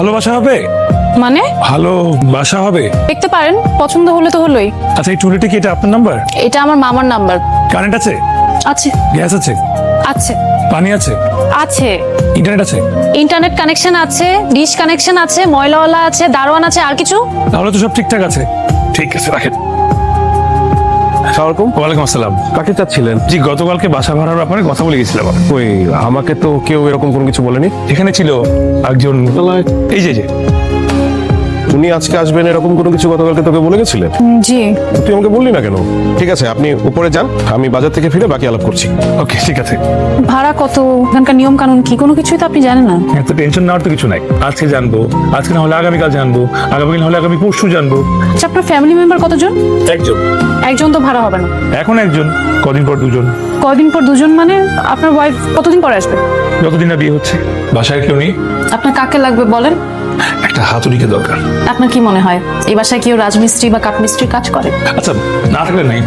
ভালোবাসা হবে? মানে ভালোবাসা হবে? দেখতে পারেন, পছন্দ হলে তো হলোই। আচ্ছা, এই টুলিটি কি এটা আপনার নাম্বার? এটা আমার মামার নাম্বার। কারেন্ট আছে? আছে গ্যাস আছে? আছে পানি আছে? আছে ইন্টারনেট আছে? ইন্টারনেট কানেকশন আছে, ডিশ কানেকশন আছে, ময়লাওয়ালা আছে, দারোয়ান আছে, আর কিছু? তাহলে তো সব ঠিকঠাক আছে। ঠিক আছে, রাখেন। ওয়ালাইকুম আসসালাম। কাকে চাচ্ছিলেন? জি, গতকালকে বাসা ভাড়ার ব্যাপারে কথা বলে গেছিলাম। ওই আমাকে তো কেউ এরকম কোনো কিছু বলেনি। এখানে ছিল একজন, এই যে উনি আজকে আসবেন এরকম কোনো কিছু গতকালকে তোকে বলে গেছিলেন? জি। তুই আমাকে বললি না কেন? ঠিক আছে, আপনি উপরে যান, আমি বাজার থেকে ফিরে বাকি আলাপ করছি। ওকে, ঠিক আছে। ভাড়া কত, এখানকার নিয়ম কানুন কি, কোনো কিছুই তো আপনি জানেন না। এত টেনশন নেওয়ার তো কিছু নাই। আজকে জানবো, আজকে না হলে আগামীকাল জানবো, আগামীকাল না হলে আগামী পরশু জানবো। আচ্ছা, আপনার ফ্যামিলি মেম্বার কতজন? একজন। একজন তো ভাড়া হবে না। এখন একজন, কদিন পর দুজন। কয়দিন পর দুজন মানে আপনার ওয়াইফ কতদিন পরে আসবে? যতদিন না বিয়ে হচ্ছে। বাসায় কেউ নেই, আপনার কাকে লাগবে বলেন? একটা হাতুড়িকে দরকার। আপনার কি মনে হয় এই বাসায় কেউ রাজমিস্ত্রি বা কাঠমিস্ত্রির কাজ করে? আচ্ছা, না থাকলে নাই।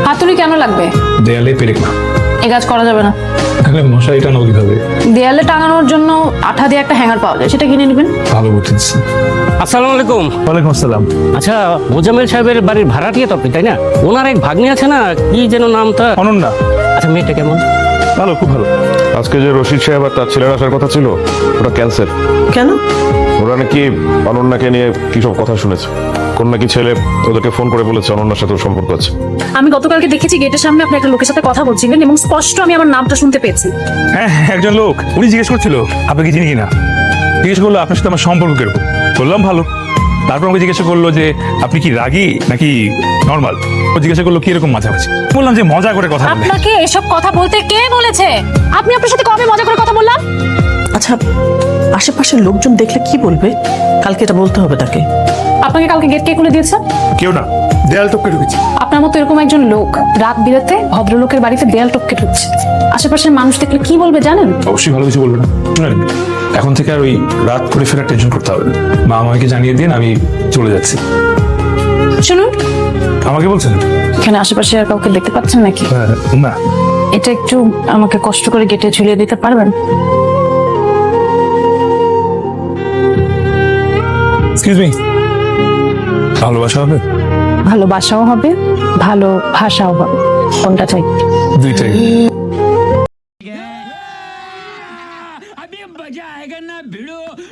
হাতুড়ি কেন লাগবে? দেয়ালে পেরেক না, এই কাজ করা যাবে না। তাহলে মশারিটা নদী হবে। দেয়ালে টাঙানোর জন্য আঠা দিয়ে একটা হ্যাঙ্গার পাওয়া যায়, সেটা কিনে নেবেন। ভালো বুদ্ধি দিচ্ছেন। আসসালামু আলাইকুম। ওয়ালাইকুম আসসালাম। আচ্ছা, মোজাম্মেল সাহেবের বাড়ির ভাড়াটিয়া তো আপনি, তাই না? ওনার এক ভাগ্নি আছে না, কি যেন নামটা? অনন্যা। আচ্ছা, মেয়েটা কেমন? ভালো, খুব ভালো। আজকে যে রশিদ সাহেব আর তার ছেলের আসার কথা ছিল, ওটা ক্যান্সেল। কেন? ওরা নাকি অনন্যাকে নিয়ে কি সব কথা শুনেছে। কোন নাকি ছেলে ওদেরকে ফোন করে বলেছে অনন্যার সাথে ওর সম্পর্ক আছে। আমি গতকালকে দেখেছি গেটের সামনে আপনি একটা লোকের সাথে কথা বলছিলেন এবং স্পষ্ট আমি আমার নামটা শুনতে পেয়েছি। হ্যাঁ, একজন লোক, উনি জিজ্ঞেস করছিল আপনি কি চিনি কিনা। জিজ্ঞেস করলো আপনার সাথে আমার সম্পর্ক কিরকম। বললাম ভালো। তারপর আমাকে জিজ্ঞাসা করলো যে আপনি কি রাগী নাকি নর্মাল। ও জিজ্ঞাসা করলো কি এরকম মাঝামাঝি। বললাম যে মজা করে কথা বলে। আপনাকে এসব কথা বলতে কে বলেছে? আপনি আপনার সাথে কবে মজা করে কথা বললাম? আচ্ছা, আশেপাশের লোকজন দেখলে কি বলবে? কালকে এটা বলতে হবে তাকে। আপনাকে কালকে গেট কে খুলে দিয়েছে? কেউ না, দেয়াল টপকে ঢুকেছি। আপনার মতো এরকম একজন লোক রাত বিরাতে ভদ্রলোকের বাড়িতে দেয়াল টপকে ঢুকছে, আশেপাশের মানুষ দেখলে কি বলবে জানেন? অবশ্যই ভালো কিছু বলবে না। শুনেন, এখন থেকে আর ওই রাত করে ফেরার টেনশন করতে হবে না। মা আমাকে জানিয়ে দিন, আমি চলে যাচ্ছি। শুনুন, আমাকে বলছেন? এখানে আশেপাশে আর কাউকে দেখতে পাচ্ছেন নাকি? না। এটা একটু আমাকে কষ্ট করে গেটে ঝুলিয়ে দিতে পারবেন? এক্সকিউজ মি, ভালোবাসা হবে? ভালোবাসাও হবে, ভালো ভাষাও হবে, কোনটা চাই? দুইটাই।